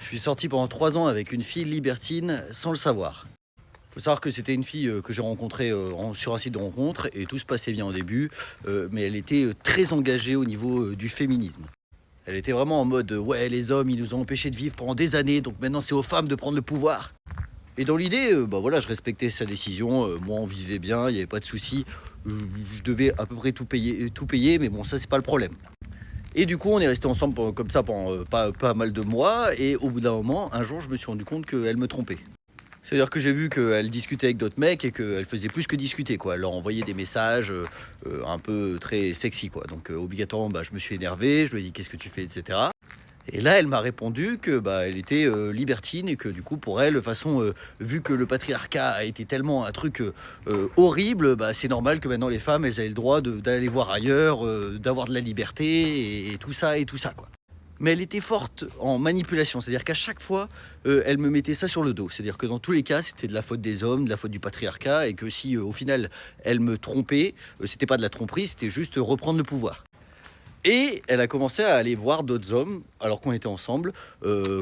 Je suis sorti pendant 3 ans avec une fille libertine sans le savoir. Faut savoir que c'était une fille que j'ai rencontrée sur un site de rencontre et tout se passait bien au début, mais elle était très engagée au niveau du féminisme. Elle était vraiment en mode ouais, les hommes ils nous ont empêchés de vivre pendant des années, donc maintenant c'est aux femmes de prendre le pouvoir. Et dans l'idée, bah voilà, je respectais sa décision, moi on vivait bien, il n'y avait pas de souci, je devais à peu près tout payer, mais bon ça c'est pas le problème. Et du coup, on est resté ensemble comme ça pendant pas mal de mois. Et au bout d'un moment, un jour, je me suis rendu compte qu'elle me trompait. C'est-à-dire que j'ai vu qu'elle discutait avec d'autres mecs et qu'elle faisait plus que discuter, quoi. Elle leur envoyait des messages un peu très sexy, quoi. Donc obligatoirement, bah, je me suis énervé, je lui ai dit qu'est-ce que tu fais, etc. Et là, elle m'a répondu que bah, elle était libertine et que du coup, pour elle, de toute façon, vu que le patriarcat a été tellement un truc horrible, bah, c'est normal que maintenant les femmes, elles aient le droit d'aller voir ailleurs, d'avoir de la liberté et tout ça, quoi. Mais elle était forte en manipulation, c'est-à-dire qu'à chaque fois, elle me mettait ça sur le dos. C'est-à-dire que dans tous les cas, c'était de la faute des hommes, de la faute du patriarcat, et que si au final, elle me trompait, c'était pas de la tromperie, c'était juste reprendre le pouvoir. Et elle a commencé à aller voir d'autres hommes, alors qu'on était ensemble,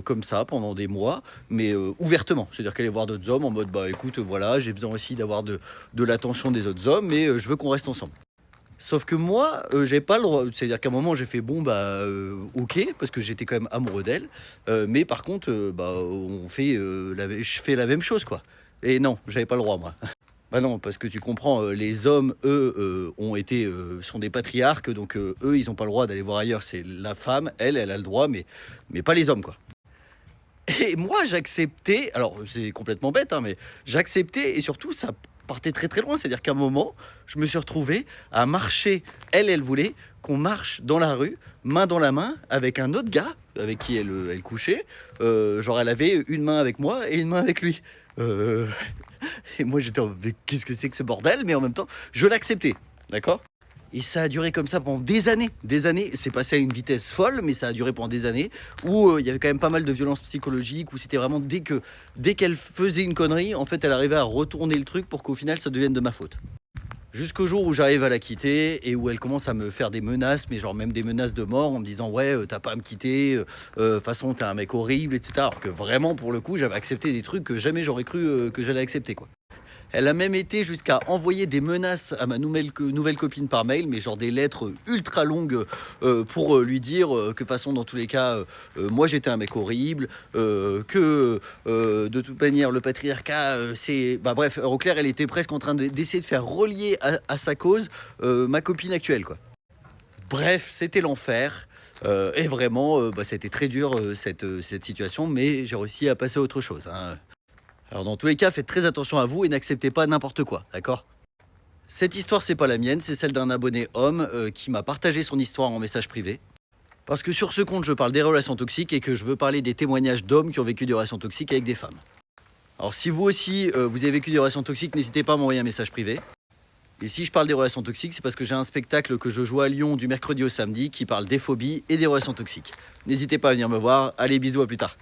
comme ça, pendant des mois, mais ouvertement. C'est-à-dire qu'elle allait voir d'autres hommes en mode, bah écoute, voilà, j'ai besoin aussi d'avoir de l'attention des autres hommes, mais je veux qu'on reste ensemble. Sauf que moi, j'avais pas le droit. C'est-à-dire qu'à un moment, j'ai fait bon, bah, ok, parce que j'étais quand même amoureux d'elle. Mais par contre, bah, je fais la même chose, quoi. Et non, j'avais pas le droit, moi. Bah non, parce que tu comprends, les hommes, eux, sont des patriarques, donc eux, ils n'ont pas le droit d'aller voir ailleurs. C'est la femme, elle a le droit, mais pas les hommes, quoi. Et moi, j'acceptais, alors c'est complètement bête, hein, mais j'acceptais, et surtout, ça partait très très loin. C'est-à-dire qu'à un moment, je me suis retrouvé à marcher. Elle voulait qu'on marche dans la rue, main dans la main, avec un autre gars avec qui elle couchait. Genre, elle avait une main avec moi et une main avec lui. Euh, Et moi, j'étais en mais qu'est-ce que c'est que ce bordel? Mais en même temps, je l'acceptais, d'accord? Et ça a duré comme ça pendant des années. Des années, c'est passé à une vitesse folle, mais ça a duré pendant des années où il y avait quand même pas mal de violences psychologiques, où c'était vraiment dès qu'elle faisait une connerie, en fait, elle arrivait à retourner le truc pour qu'au final, ça devienne de ma faute. Jusqu'au jour où j'arrive à la quitter et où elle commence à me faire des menaces, mais genre même des menaces de mort en me disant ouais, t'as pas à me quitter, de toute façon t'es un mec horrible, etc. Alors que vraiment pour le coup j'avais accepté des trucs que jamais j'aurais cru que j'allais accepter, quoi. Elle a même été jusqu'à envoyer des menaces à ma nouvelle copine par mail, mais genre des lettres ultra longues pour lui dire que de toute façon, dans tous les cas, moi j'étais un mec horrible, que de toute manière, le patriarcat, c'est. Bah bref, au clair, elle était presque en train d'essayer de faire relier à sa cause ma copine actuelle, quoi. Bref, c'était l'enfer. Et vraiment, bah, ça a été très dur cette situation, mais j'ai réussi à passer à autre chose, hein. Alors dans tous les cas, faites très attention à vous et n'acceptez pas n'importe quoi, d'accord? Cette histoire, c'est pas la mienne, c'est celle d'un abonné homme qui m'a partagé son histoire en message privé. Parce que sur ce compte, je parle des relations toxiques et que je veux parler des témoignages d'hommes qui ont vécu des relations toxiques avec des femmes. Alors si vous aussi, vous avez vécu des relations toxiques, n'hésitez pas à m'envoyer un message privé. Et si je parle des relations toxiques, c'est parce que j'ai un spectacle que je joue à Lyon du mercredi au samedi qui parle des phobies et des relations toxiques. N'hésitez pas à venir me voir. Allez, bisous, à plus tard.